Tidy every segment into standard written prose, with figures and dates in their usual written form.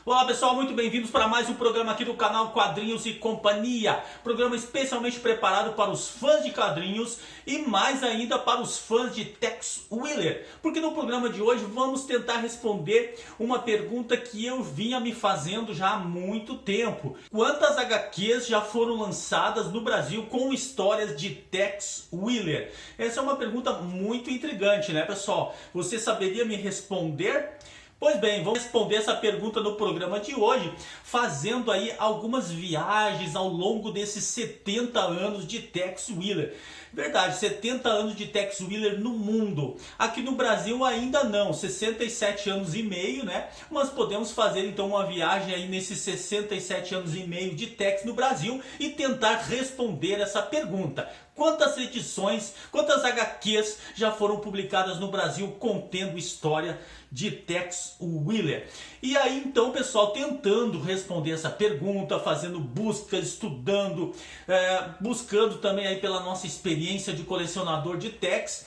Olá pessoal, muito bem-vindos para mais um programa aqui do canal Quadrinhos e Companhia. Programa especialmente preparado para os fãs de quadrinhos e mais ainda para os fãs de Tex Willer. Porque no programa de hoje vamos tentar responder uma pergunta que eu vinha me fazendo já há muito tempo. Quantas HQs já foram lançadas no Brasil com histórias de Tex Willer? Essa é uma pergunta muito intrigante, né pessoal? Você saberia me responder? Pois bem, vamos responder essa pergunta no programa de hoje, fazendo aí algumas viagens ao longo desses 70 anos de Tex Willer. Verdade, 70 anos de Tex Willer no mundo. Aqui no Brasil ainda não, 67 anos e meio, né? Mas podemos fazer então uma viagem aí nesses 67 anos e meio de Tex no Brasil e tentar responder essa pergunta. Quantas edições, quantas HQs já foram publicadas no Brasil contendo história de Tex Willer? E aí então, pessoal, tentando responder essa pergunta, fazendo buscas, estudando, buscando também aí pela nossa experiência de colecionador de Tex,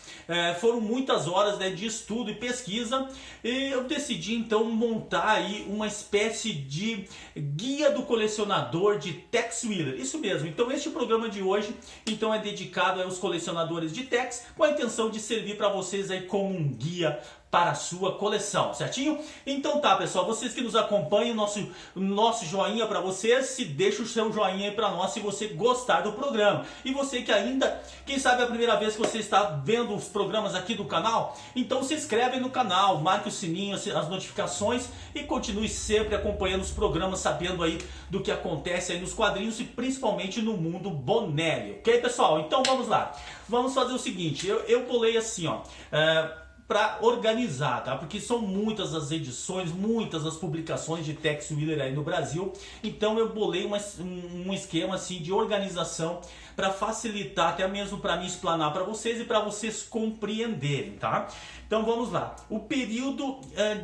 foram muitas horas, né, de estudo e pesquisa, e eu decidi então montar aí uma espécie de guia do colecionador de Tex Willer. Isso mesmo, então este programa de hoje então é dedicado aos colecionadores de Tex, com a intenção de servir para vocês aí como um guia para a sua coleção, certinho? Então tá, pessoal, vocês que nos acompanham, nosso joinha para vocês, se deixa o seu joinha aí para nós se você gostar do programa. E você que ainda, quem sabe é a primeira vez que você está vendo os programas aqui do canal, então se inscreve no canal, marque o sininho, as notificações e continue sempre acompanhando os programas, sabendo aí do que acontece aí nos quadrinhos e principalmente no mundo Bonelli, ok, pessoal? Então vamos lá, vamos fazer o seguinte, eu bolei assim, ó, para organizar, tá? Porque são muitas as edições, muitas as publicações de Tex Willer aí no Brasil. Então eu bolei um esquema assim de organização para facilitar, até mesmo para me explanar para vocês e para vocês compreenderem, tá? Então vamos lá. O período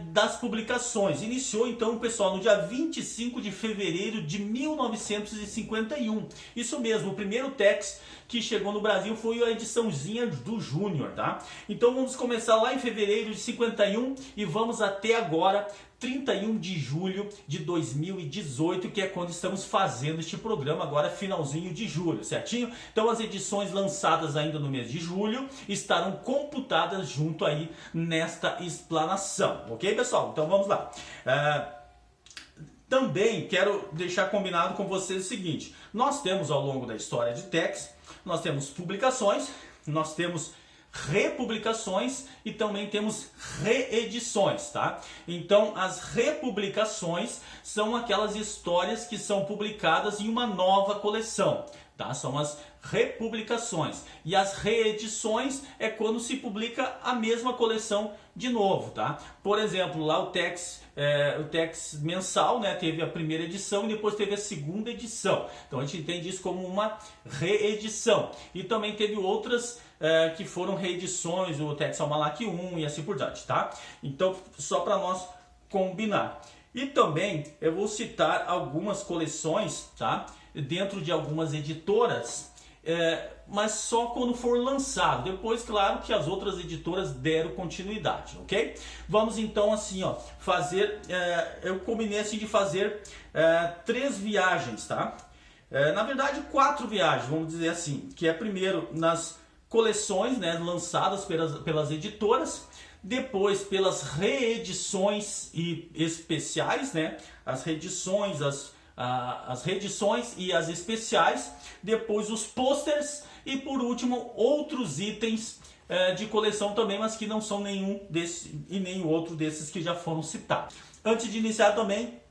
das publicações iniciou então, pessoal, no dia 25 de fevereiro de 1951. Isso mesmo, o primeiro Tex que chegou no Brasil foi a ediçãozinha do Júnior, tá? Então vamos começar lá em fevereiro de 51 e vamos até agora, 31 de julho de 2018, que é quando estamos fazendo este programa, agora finalzinho de julho, certinho? Então as edições lançadas ainda no mês de julho estarão computadas junto aí nesta explanação, ok, pessoal? Então vamos lá. Também quero deixar combinado com vocês o seguinte, nós temos ao longo da história de Tex, nós temos publicações, nós temos republicações e também temos reedições, tá? Então as republicações são aquelas histórias que são publicadas em uma nova coleção, tá? São as republicações. E as reedições é quando se publica a mesma coleção de novo, tá? Por exemplo, lá o Tex mensal, né, teve a primeira edição e depois teve a segunda edição. Então a gente entende isso como uma reedição. E também teve outras que foram reedições, o Tex Almanac 1 e assim por diante, tá? Então, só para nós combinar. E também eu vou citar algumas coleções, tá? Dentro de algumas editoras, mas só quando for lançado. Depois, claro, que as outras editoras deram continuidade, ok? Vamos então assim, ó, fazer, eu combinei assim de fazer 3 viagens, tá? Na verdade 4 viagens, vamos dizer assim, que é primeiro nas coleções, né, lançadas pelas editoras, depois pelas reedições e especiais, né, as reedições, as reedições e as especiais, depois os posters e por último outros itens de coleção também, mas que não são nenhum desses e nem outro desses que já foram citados. Antes de iniciar também,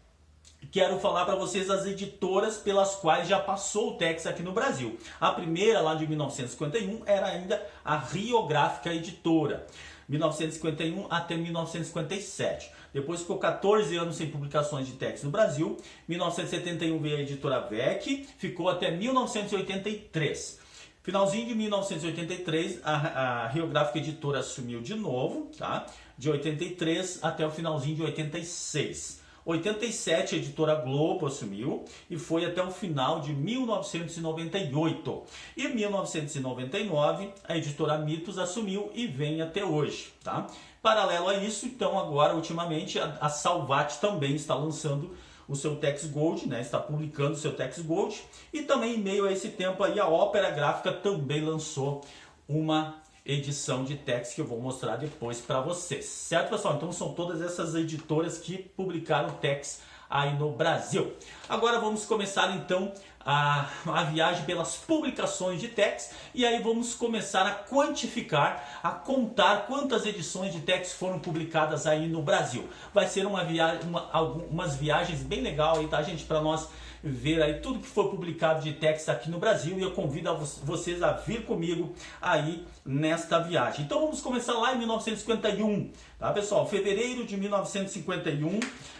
quero falar para vocês as editoras pelas quais já passou o Tex aqui no Brasil. A primeira, lá de 1951, era ainda a Riográfica Editora, 1951 até 1957. Depois ficou 14 anos sem publicações de Tex no Brasil. 1971 veio a editora VEC, ficou até 1983. Finalzinho de 1983, a Riográfica Editora assumiu de novo, tá? De 83 até o finalzinho de 86. 87 a editora Globo assumiu e foi até o final de 1998. E em 1999 a editora Mitos assumiu e vem até hoje, tá? Paralelo a isso, então agora ultimamente a Salvat também está lançando o seu Tex Gold, né? Está publicando o seu Tex Gold, e também em meio a esse tempo aí a Ópera Gráfica também lançou uma edição de Tex que eu vou mostrar depois para vocês, certo, pessoal? Então são todas essas editoras que publicaram Tex aí no Brasil. Agora vamos começar então a viagem pelas publicações de Tex, e aí vamos começar a quantificar, a contar quantas edições de Tex foram publicadas aí no Brasil. Vai ser umas viagens bem legais aí, tá, gente, para nós ver aí tudo que foi publicado de Tex aqui no Brasil, e eu convido vocês a vir comigo aí nesta viagem. Então vamos começar lá em 1951, tá, pessoal? Fevereiro de 1951,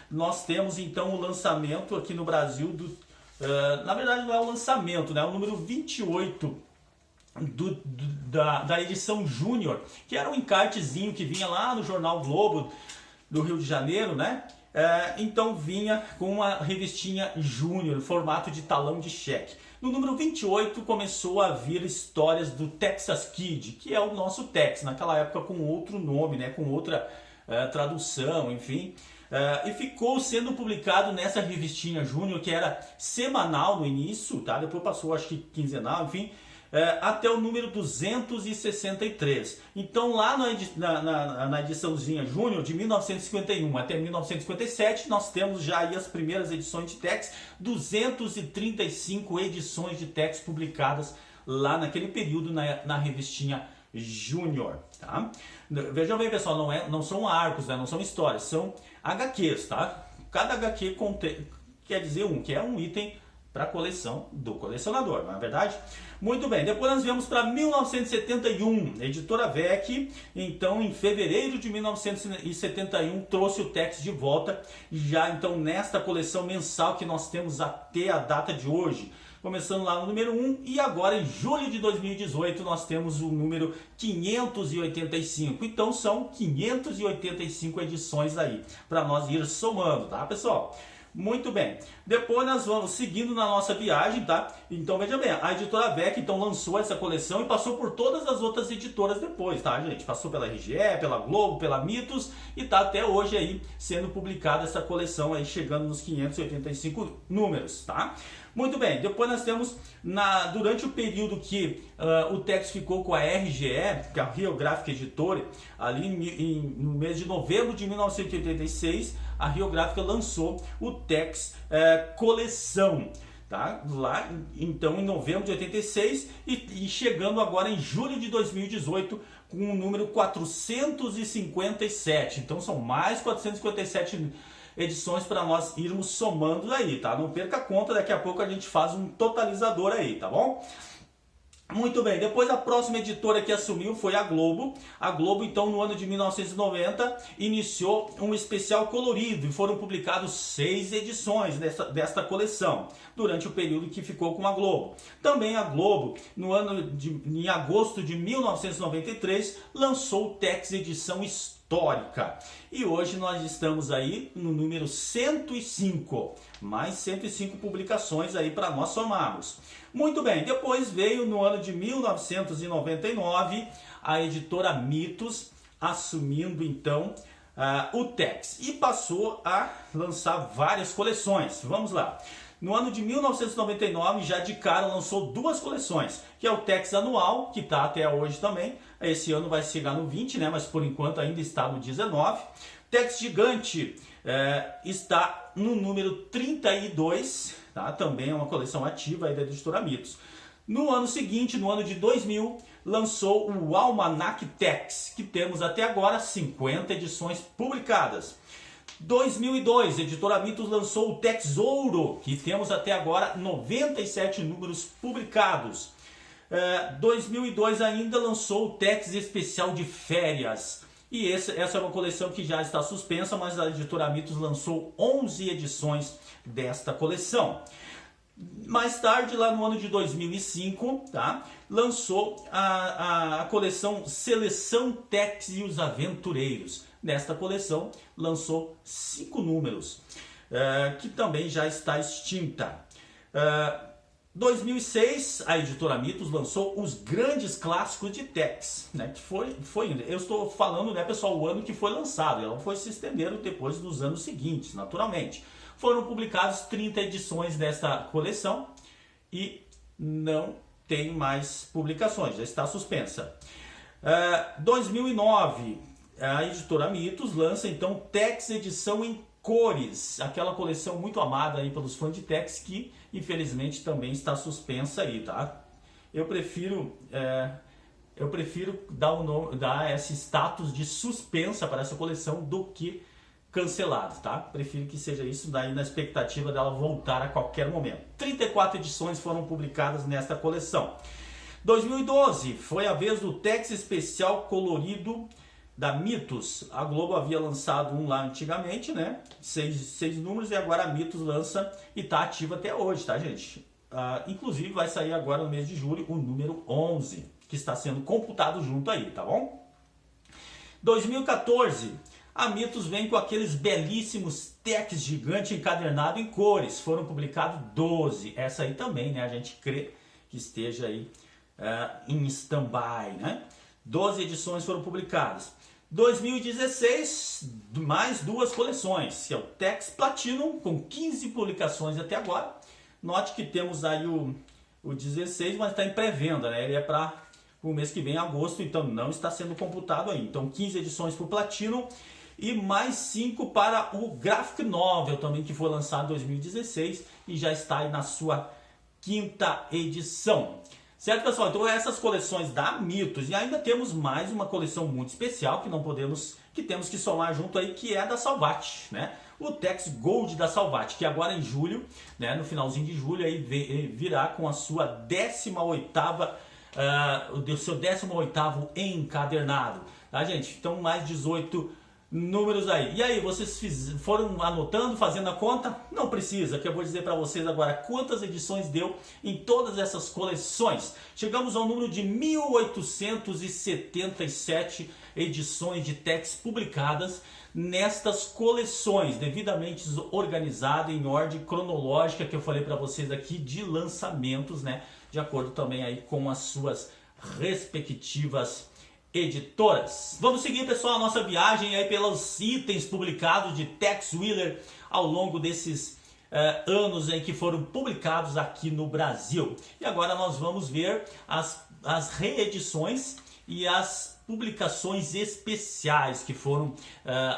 nós temos então o lançamento aqui no Brasil na verdade não é o lançamento, né? É o número 28 da edição Júnior, que era um encartezinho que vinha lá no Jornal Globo do Rio de Janeiro, né? Então vinha com uma revistinha Júnior, formato de talão de cheque. No número 28 começou a vir histórias do Texas Kid, que é o nosso Tex, naquela época com outro nome, né? Com outra tradução, enfim. E ficou sendo publicado nessa revistinha Júnior, que era semanal no início, tá? Depois passou, acho que quinzenal, enfim, até o número 263. Então lá na ediçãozinha Júnior, de 1951 até 1957, nós temos já aí as primeiras edições de Tex, 235 edições de Tex publicadas lá naquele período na revistinha Júnior, tá? Vejam bem, pessoal, não são arcos, né? Não são histórias, são HQs, tá? Cada HQ quer dizer que é um item para a coleção do colecionador, não é verdade? Muito bem, depois nós viemos para 1971, editora VEC, então em fevereiro de 1971 trouxe o Tex de volta, já então nesta coleção mensal que nós temos até a data de hoje. Começando lá no número 1, e agora em julho de 2018 nós temos o número 585. Então são 585 edições aí, para nós ir somando, tá, pessoal? Muito bem, depois nós vamos seguindo na nossa viagem, tá? Então veja bem, a editora VEC então lançou essa coleção e passou por todas as outras editoras depois, tá, gente? Passou pela RGE, pela Globo, pela Mitos, e tá até hoje aí sendo publicada essa coleção aí, chegando nos 585 números, tá? Muito bem, depois nós temos, durante o período que o Tex ficou com a RGE, que é a Rio Graphic Editora, ali no mês de novembro de 1986, a Rio Graphic lançou o Tex Coleção, tá? Lá então em novembro de 86 e chegando agora em julho de 2018 com o número 457. Então são mais 457 edições para nós irmos somando aí, tá? Não perca a conta, daqui a pouco a gente faz um totalizador aí, tá bom? Muito bem, depois a próxima editora que assumiu foi a Globo. A Globo, então, no ano de 1990, iniciou um especial colorido e foram publicados 6 edições desta coleção, durante o período que ficou com a Globo. Também a Globo, em agosto de 1993, lançou o Tex Edição Histórica. E hoje nós estamos aí no número 105, mais 105 publicações aí para nós somarmos. Muito bem, depois veio no ano de 1999 a editora Mitos, assumindo então o Tex e passou a lançar várias coleções. Vamos lá. No ano de 1999, já de cara lançou 2 coleções, que é o Tex Anual, que está até hoje também. Esse ano vai chegar no 20, né? Mas por enquanto ainda está no 19. Tex Gigante está no número 32, tá? Também é uma coleção ativa aí da editora Mitos. No ano seguinte, no ano de 2000, lançou o Almanac Tex, que temos até agora 50 edições publicadas. 2002, a editora Mitos lançou o Tex Ouro, que temos até agora 97 números publicados. 2002 ainda lançou o Tex Especial de Férias. E essa é uma coleção que já está suspensa, mas a editora Mitos lançou 11 edições desta coleção. Mais tarde, lá no ano de 2005, tá, lançou a coleção Seleção Tex e os Aventureiros. Nesta coleção, lançou 5 números. que também já está extinta. 2006, a editora Mitos lançou os grandes clássicos de Tex, né, que foi, eu estou falando, né, pessoal, o ano que foi lançado, ela foi se estendendo depois dos anos seguintes, naturalmente. Foram publicadas 30 edições desta coleção e não tem mais publicações, já está suspensa. 2009, a editora Mitos lança então Tex edição em cores, aquela coleção muito amada aí pelos fãs de Tex, que infelizmente também está suspensa aí, tá? Eu prefiro dar esse status de suspensa para essa coleção do que cancelado, tá? Prefiro que seja isso, daí na expectativa dela voltar a qualquer momento. 34 edições foram publicadas nesta coleção. 2012 foi a vez do Tex especial colorido da Mitos. A Globo havia lançado um lá antigamente, né? Seis números, e agora a Mitos lança e está ativa até hoje, tá, gente? Inclusive vai sair agora no mês de julho o número 11, que está sendo computado junto aí, tá bom? 2014, a Mitos vem com aqueles belíssimos Tex gigante encadernado em cores. Foram publicados 12. Essa aí também, né? A gente crê que esteja aí em stand-by, né? 12 edições foram publicadas. 2016, mais duas coleções, que é o Tex Platinum, com 15 publicações até agora. Note que temos aí o 16, mas está em pré-venda, né? Ele é para o mês que vem, agosto, então não está sendo computado ainda. Então 15 edições para o Platinum e mais 5 para o Graphic Novel também, que foi lançado em 2016 e já está aí na sua 5ª edição. Certo, pessoal? Então essas coleções da Mitos, e ainda temos mais uma coleção muito especial que temos que somar junto aí, que é da Salvat, né? O Tex Gold da Salvat, que agora em julho, né, no finalzinho de julho, aí virá com a sua 18ª, o seu 18º encadernado, tá, gente? Então mais 18 números aí. E aí, vocês foram anotando, fazendo a conta? Não precisa, que eu vou dizer para vocês agora quantas edições deu em todas essas coleções. Chegamos ao número de 1877 edições de Tex publicadas nestas coleções, devidamente organizadas em ordem cronológica, que eu falei para vocês aqui, de lançamentos, né? De acordo também aí com as suas respectivas editoras. Vamos seguir, pessoal, a nossa viagem aí pelos itens publicados de Tex Willer ao longo desses anos em que foram publicados aqui no Brasil. E agora nós vamos ver as reedições e as publicações especiais que foram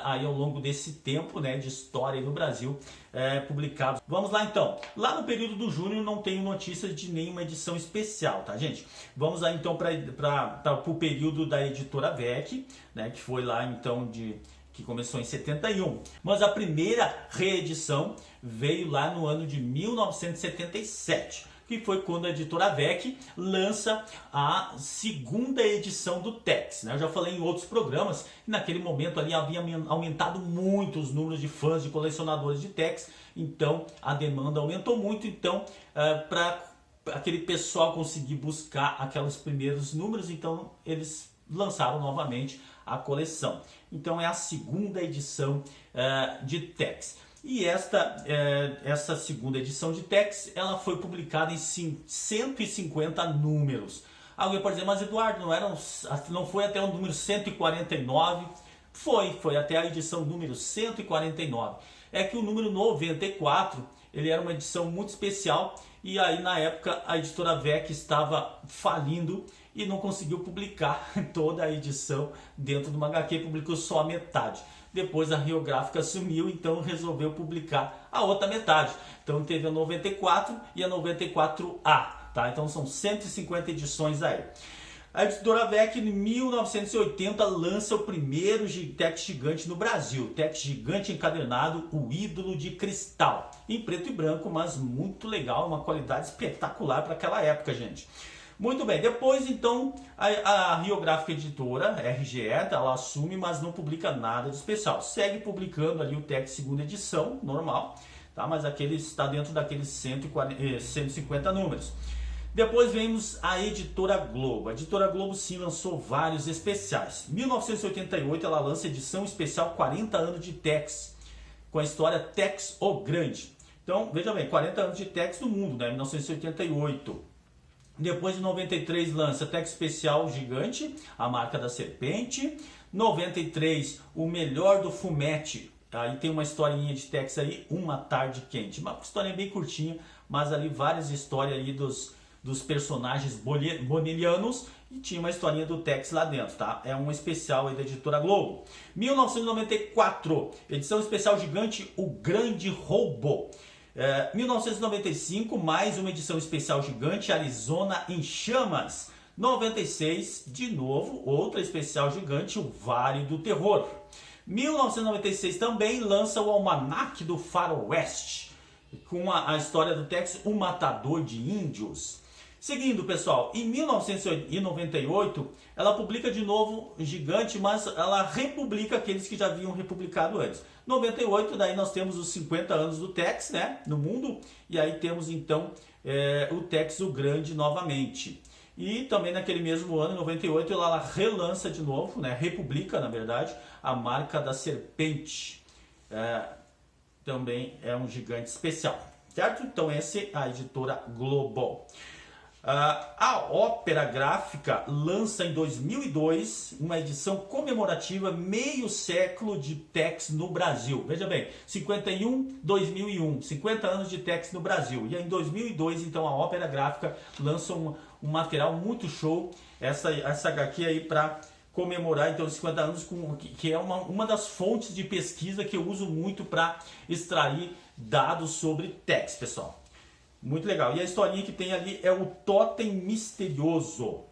aí ao longo desse tempo, né, de história no Brasil, publicados. Vamos lá então. Lá no período do Júnior não tenho notícias de nenhuma edição especial, tá, gente? Vamos lá então para o período da editora VEC, né, que foi lá então que começou em 71. Mas a primeira reedição veio lá no ano de 1977. Que foi quando a editora VEC lança a 2ª edição do Tex, né? Eu já falei em outros programas, e naquele momento ali havia aumentado muito os números de fãs, de colecionadores de Tex, então a demanda aumentou muito, então para aquele pessoal conseguir buscar aqueles primeiros números, então eles lançaram novamente a coleção. Então é a 2ª edição de Tex. E essa 2ª edição de Tex, ela foi publicada em 150 números. Alguém pode dizer, mas Eduardo, não foi até o número 149? Foi até a edição número 149. É que o número 94, ele era uma edição muito especial, e aí na época a editora VEC estava falindo e não conseguiu publicar toda a edição dentro do HQ, publicou só a metade. Depois a Rio Gráfica sumiu, então resolveu publicar a outra metade. Então teve a 94 e a 94A, tá? Então são 150 edições aí. A editora VEC em 1980 lança o primeiro Tex gigante no Brasil. Tex gigante encadernado, o Ídolo de Cristal. Em preto e branco, mas muito legal, uma qualidade espetacular para aquela época, gente. Muito bem, depois então a Rio Gráfica Editora, RGE, ela assume, mas não publica nada de especial. Segue publicando ali o Tex 2ª edição, normal, tá? Mas aquele está dentro daqueles 150 números. Depois vemos a Editora Globo. A Editora Globo sim lançou vários especiais. Em 1988 ela lança a edição especial 40 anos de Tex, com a história Tex o Grande. Então, veja bem, 40 anos de Tex no mundo, né? 1988. Depois de 93 lança Tex Especial Gigante, a marca da serpente. 93, o melhor do fumete. Aí tem uma historinha de Tex aí, Uma Tarde Quente. Uma historinha bem curtinha, mas ali várias histórias ali dos personagens bonelianos e tinha uma historinha do Tex lá dentro, tá? É um especial aí da Editora Globo. 1994, edição especial gigante, O Grande Roubo. 1995, mais uma edição especial gigante, Arizona em Chamas. 96, de novo, outra especial gigante, O Vale do Terror. 1996 também lança o Almanac do Faroeste, com a história do Tex, O Matador de Índios. Seguindo, pessoal, em 1998, ela publica de novo Gigante, mas ela republica aqueles que já haviam republicado antes. 98, daí nós temos os 50 anos do Tex, né, no mundo, e aí temos então o Tex o Grande novamente. E também naquele mesmo ano, em 98, ela relança de novo, né, republica, na verdade, a marca da serpente. Também é um gigante especial, certo? Então essa é a Editora Globo. A Ópera Gráfica lança em 2002 uma edição comemorativa meio século de Tex no Brasil. Veja bem, 51, 2001, 50 anos de Tex no Brasil. E em 2002, então, a Ópera Gráfica lança um material muito show, essa HQ aí para comemorar então os 50 anos, que é uma das fontes de pesquisa que eu uso muito para extrair dados sobre Tex, pessoal. Muito legal. E a historinha que tem ali é o Totem Misterioso.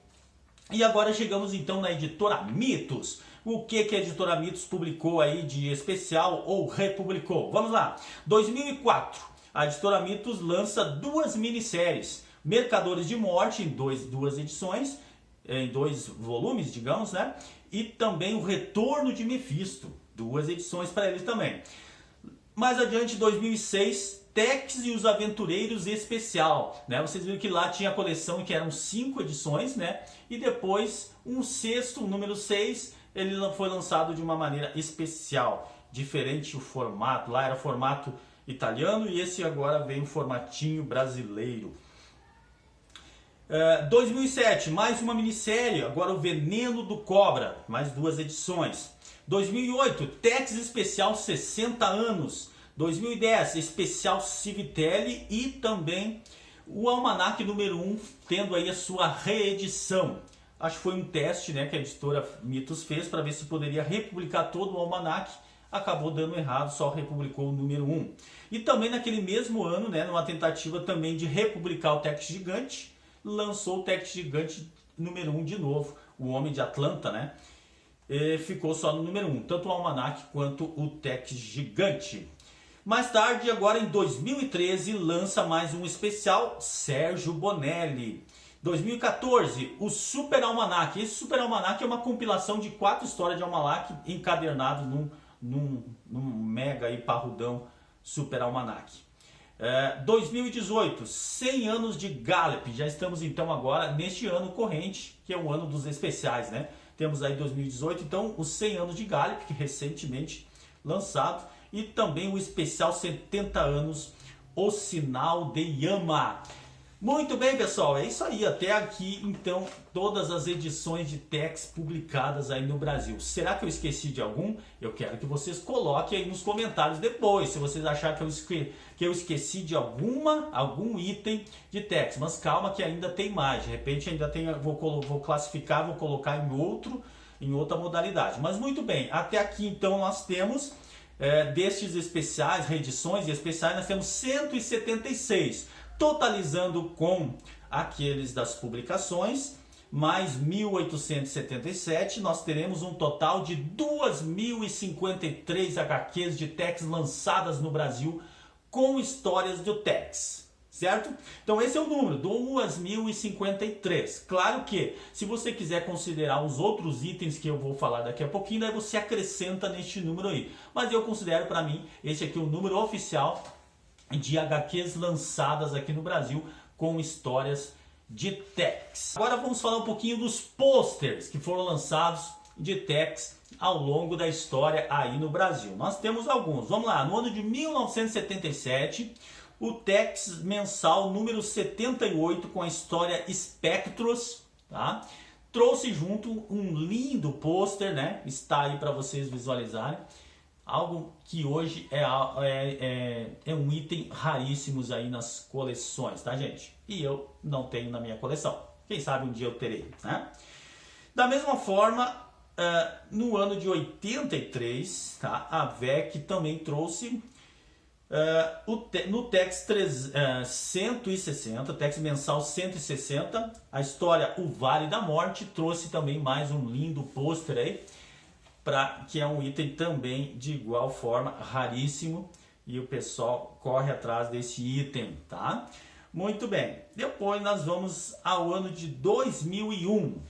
E agora chegamos então na Editora Mitos. O que a Editora Mitos publicou aí de especial ou republicou? Vamos lá. 2004, a Editora Mitos lança duas minisséries. Mercadores de Morte, em duas edições, em 2 volumes, digamos, né? E também o Retorno de Mephisto. 2 edições para ele também. Mais adiante, 2006... Tex e os Aventureiros Especial, né? Vocês viram que lá tinha a coleção que eram 5 edições, né? E depois um sexto, o número 6, ele foi lançado de uma maneira especial, diferente o formato. Lá era formato italiano e esse agora vem o formatinho brasileiro. 2007, mais uma minissérie, agora o Veneno do Cobra, mais 2 edições. 2008, Tex Especial 60 anos. 2010, especial Civitelli e também o Almanac número 1, tendo aí a sua reedição. Acho que foi um teste, né, que a Editora Mitos fez para ver se poderia republicar todo o Almanac. Acabou dando errado, só republicou o número 1. E também naquele mesmo ano, né, numa tentativa também de republicar o Tex Gigante, lançou o Tex Gigante número 1 de novo, o Homem de Atlanta, né? E ficou só no número 1, tanto o Almanac quanto o Tex Gigante. Mais tarde, agora em 2013, lança mais um especial, Sérgio Bonelli. 2014, o Super Almanac. Esse Super Almanac é uma compilação de 4 histórias de Almanac encadernado num mega e parrudão Super Almanac. 2018, 100 anos de Gallup. Já estamos então agora neste ano corrente, que é o ano dos especiais, né? Temos aí 2018, então os 100 anos de Gallup, que recentemente lançado. E também o especial 70 anos, O Sinal de Yama. Muito bem, pessoal, é isso aí. Até aqui, então, todas as edições de Tex publicadas aí no Brasil. Será que eu esqueci de algum? Eu quero que vocês coloquem aí nos comentários depois, se vocês acharem que eu esqueci de algum item de Tex. Mas calma que ainda tem mais. De repente ainda tem, vou classificar, vou colocar em outra modalidade. Mas muito bem, até aqui então nós temos... destes especiais, reedições e especiais, nós temos 176, totalizando com aqueles das publicações, mais 1877, nós teremos um total de 2.053 HQs de Tex lançadas no Brasil com histórias do Tex. Certo? Então esse é o número, 2.053. Claro que, se você quiser considerar os outros itens que eu vou falar daqui a pouquinho, daí você acrescenta neste número aí. Mas eu considero para mim, esse aqui é o número oficial de HQs lançadas aqui no Brasil com histórias de Tex. Agora vamos falar um pouquinho dos posters que foram lançados de Tex ao longo da história aí no Brasil. Nós temos alguns. Vamos lá, no ano de 1977, o Tex mensal número 78 com a história Spectros, tá? Trouxe junto um lindo pôster, né? Está aí para vocês visualizarem. Algo que hoje é um item raríssimos aí nas coleções, tá, gente? E eu não tenho na minha coleção. Quem sabe um dia eu terei, né? Da mesma forma, no ano de 83, tá, a VEC também trouxe no Tex 160, Tex mensal 160, a história O Vale da Morte, trouxe também mais um lindo pôster aí, que é um item também de igual forma raríssimo, e o pessoal corre atrás desse item, tá? Muito bem, depois nós vamos ao ano de 2001.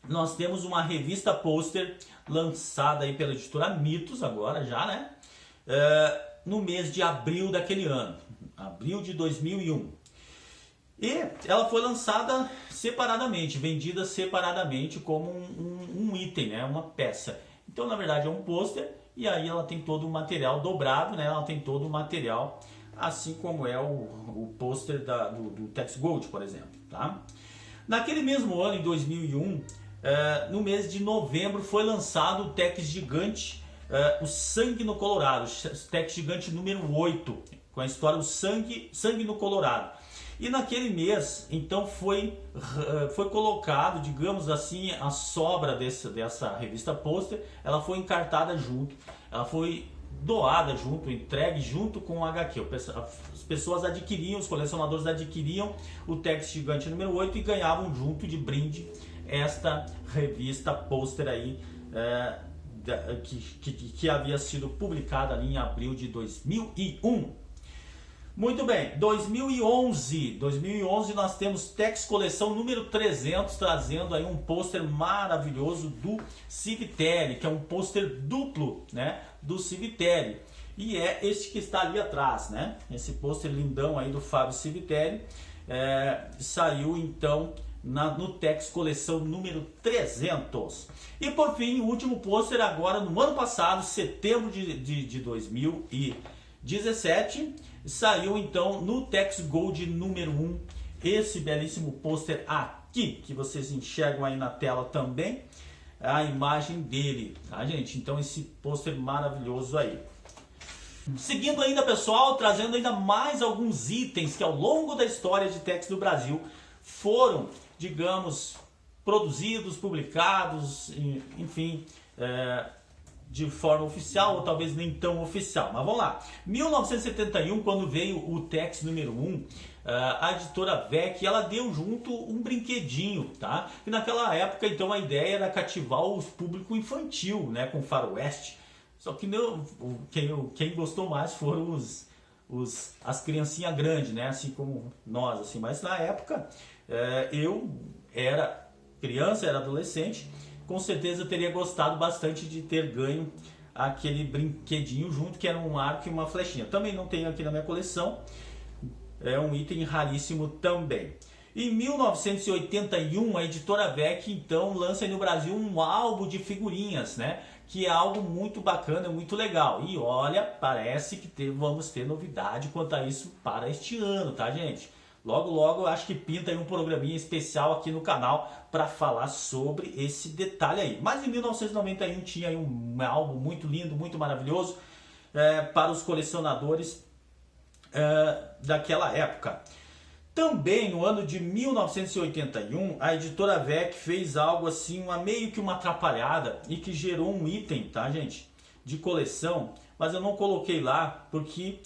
Nós temos uma revista pôster lançada aí pela editora Mitos, agora já, né? No mês de abril daquele ano, abril de 2001. E ela foi lançada separadamente, vendida separadamente como um item, né? Uma peça. Então, na verdade, é um pôster e aí ela tem todo o material dobrado, né? Ela tem todo o material, assim como é o pôster do Tex Gold, por exemplo, tá? Naquele mesmo ano, em 2001, no mês de novembro, foi lançado o Tex Gigante, o Sangue no Colorado, o Tex Gigante número 8, com a história O Sangue no Colorado. E naquele mês, então, foi colocado, digamos assim, a sobra dessa revista pôster, ela foi encartada junto, ela foi doada junto, entregue junto com o HQ. As pessoas adquiriam, os colecionadores adquiriam o Tex Gigante número 8 e ganhavam junto de brinde esta revista pôster aí, que havia sido publicada ali em abril de 2001. Muito bem, 2011 nós temos Tex Coleção número 300, trazendo aí um pôster maravilhoso do Civiteri, que é um pôster duplo, né, do Civiteri. E é este que está ali atrás, né? Esse pôster lindão aí do Fábio Civiteri, saiu então no Tex Coleção número 300. E por fim, o último pôster agora no ano passado, setembro de 2017, saiu então no Tex Gold número 1, esse belíssimo pôster aqui, que vocês enxergam aí na tela também, a imagem dele, tá, gente? Então esse pôster maravilhoso aí. Seguindo ainda, pessoal, trazendo ainda mais alguns itens que ao longo da história de Tex do Brasil foram, digamos, produzidos, publicados, enfim, de forma oficial ou talvez nem tão oficial. Mas vamos lá. 1971, quando veio o Tex número 1, a editora VEC, ela deu junto um brinquedinho, tá? E naquela época, então, a ideia era cativar o público infantil, né, com faroeste. Só que não, quem gostou mais foram as criancinhas grandes, né? Assim como nós, assim. Mas na época, eu era criança, era adolescente, com certeza eu teria gostado bastante de ter ganho aquele brinquedinho junto, que era um arco e uma flechinha. Também não tenho aqui na minha coleção, é um item raríssimo também. Em 1981, a editora VEC então lança aí no Brasil um álbum de figurinhas, né? Que é algo muito bacana, muito legal. E olha, parece que vamos ter novidade quanto a isso para este ano, tá, gente? Logo, logo, eu acho que pinta aí um programinha especial aqui no canal para falar sobre esse detalhe aí. Mas em 1991 tinha aí um álbum muito lindo, muito maravilhoso para os colecionadores daquela época. Também no ano de 1981, a editora VEC fez algo assim, meio que uma atrapalhada e que gerou um item, tá, gente, de coleção, mas eu não coloquei lá porque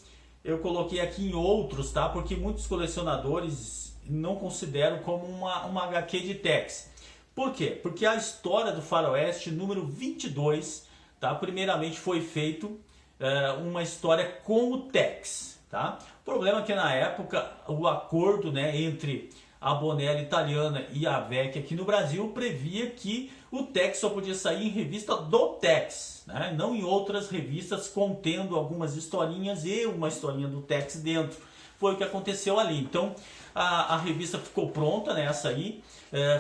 eu coloquei aqui em outros, tá? Porque muitos colecionadores não consideram como uma HQ de Tex. Por quê? Porque a história do Faroeste número 22, tá? Primeiramente foi feito uma história com o Tex, tá? O problema é que na época o acordo, né, entre a Bonelli italiana e a VEC aqui no Brasil previa que o Tex só podia sair em revista do Tex, né? Não em outras revistas contendo algumas historinhas e uma historinha do Tex dentro. Foi o que aconteceu ali. Então a revista ficou pronta, né? Essa aí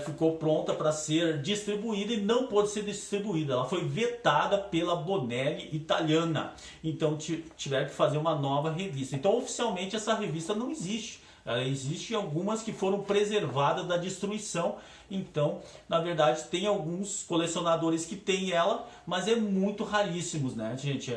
ficou pronta para ser distribuída e não pôde ser distribuída. Ela foi vetada pela Bonelli italiana. Então tiveram que fazer uma nova revista. Então oficialmente essa revista não existe. Existem algumas que foram preservadas da destruição. Então, na verdade, tem alguns colecionadores que têm ela, mas é muito raríssimos, né, gente?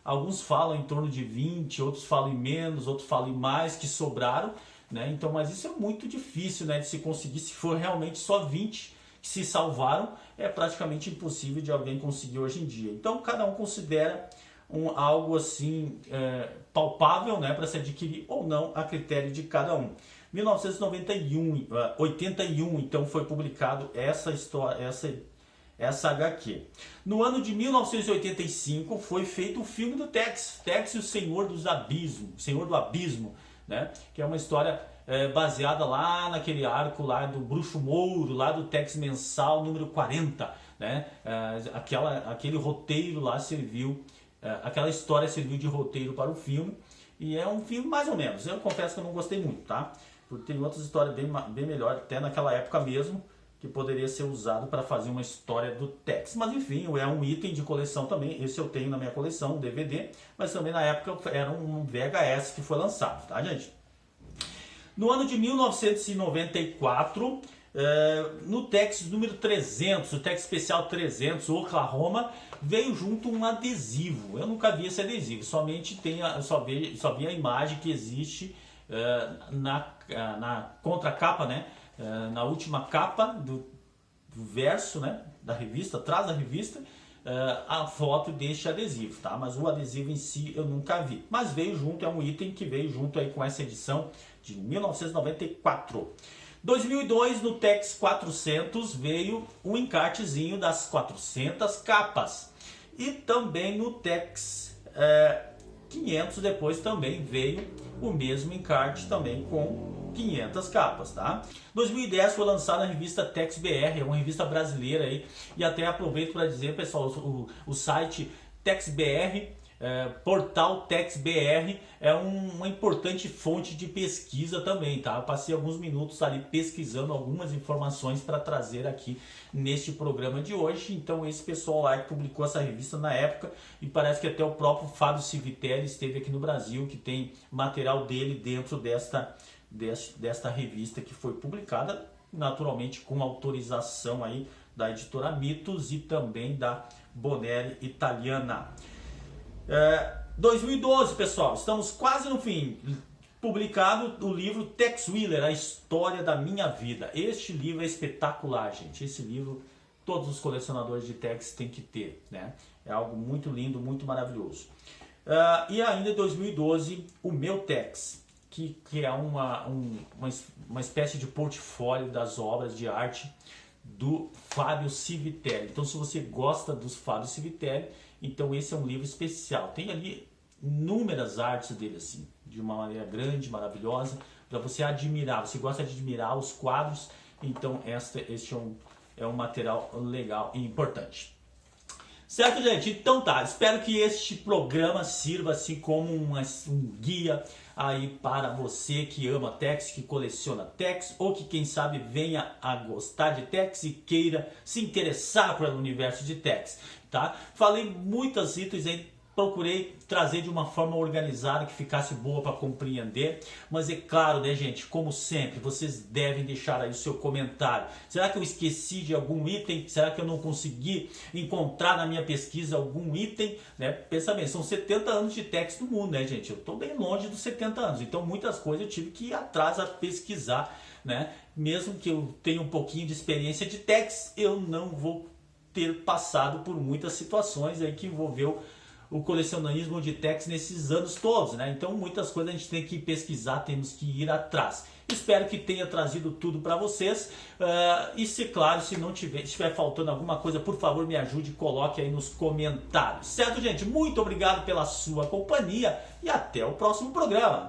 Alguns falam em torno de 20, outros falam em menos, outros falam em mais, que sobraram, né? Então, mas isso é muito difícil, né, de se conseguir. Se for realmente só 20 que se salvaram, é praticamente impossível de alguém conseguir hoje em dia. Então, cada um considera algo assim palpável, né, para se adquirir ou não, a critério de cada um. 1981, então foi publicado essa história, essa HQ. No ano de 1985 foi feito o filme do Tex e o Senhor dos Abismos, Senhor do Abismo, né, que é uma história baseada lá naquele arco lá do Bruxo Mouro, lá do Tex mensal número 40, né? Aquele roteiro lá serviu, aquela história serviu de roteiro para o filme, e é um filme mais ou menos. Eu confesso que eu não gostei muito, tá? Porque tem outras histórias bem melhor, até naquela época mesmo, que poderia ser usado para fazer uma história do Tex. Mas enfim, é um item de coleção também. Esse eu tenho na minha coleção, um DVD, mas também na época era um VHS que foi lançado, tá, gente? No ano de 1994, no Tex número 300, o Tex Especial 300, Oklahoma, veio junto um adesivo. Eu nunca vi esse adesivo, somente só vi a imagem que existe na contracapa, né? Na última capa do verso, né, da revista, atrás da revista, a foto deste adesivo, tá? Mas o adesivo em si eu nunca vi. Mas veio junto, é um item que veio junto aí com essa edição de 1994. 2002, no Tex 400, veio um encartezinho das 400 capas. E também no Tex 500 depois também veio o mesmo encarte também com 500 capas, tá? 2010 foi lançada a revista Tex BR, é uma revista brasileira aí, e até aproveito para dizer, pessoal, o site Tex BR, portal Tex BR, é uma importante fonte de pesquisa também, tá? Eu passei alguns minutos ali pesquisando algumas informações para trazer aqui neste programa de hoje. Então esse pessoal lá que publicou essa revista na época, e parece que até o próprio Fábio Civitelli esteve aqui no Brasil, que tem material dele dentro desta revista que foi publicada, naturalmente com autorização aí da editora Mitos e também da Bonelli italiana. 2012, pessoal, estamos quase no fim. Publicado o livro Tex Willer, a história da minha vida. Este livro é espetacular, gente. Esse livro todos os colecionadores de Tex têm que ter, né? É algo muito lindo, muito maravilhoso. E ainda em 2012, o meu Tex, que é uma espécie de portfólio das obras de arte do Fábio Civitelli. Então, se você gosta dos Fábio Civitelli, então esse é um livro especial. Tem ali inúmeras artes dele, assim, de uma maneira grande, maravilhosa, para você admirar. Você gosta de admirar os quadros, então este é um material legal e importante. Certo, gente? Então tá, espero que este programa sirva assim como um guia aí para você que ama Tex, que coleciona Tex, ou que quem sabe venha a gostar de Tex e queira se interessar pelo universo de Tex, tá? Falei muitas itens aí, procurei trazer de uma forma organizada que ficasse boa para compreender, mas é claro, né, gente, como sempre, vocês devem deixar aí o seu comentário. Será que eu esqueci de algum item? Será que eu não consegui encontrar na minha pesquisa algum item? Né? Pensa bem, são 70 anos de Tex no mundo, né, gente? Eu estou bem longe dos 70 anos, então muitas coisas eu tive que ir atrás a pesquisar, né? Mesmo que eu tenha um pouquinho de experiência de Tex, eu não vou ter passado por muitas situações aí que envolveu o colecionismo de Tex nesses anos todos, né? Então muitas coisas a gente tem que pesquisar, temos que ir atrás. Espero que tenha trazido tudo para vocês. E se claro, se não estiver faltando alguma coisa, por favor me ajude e coloque aí nos comentários. Certo, gente? Muito obrigado pela sua companhia e até o próximo programa.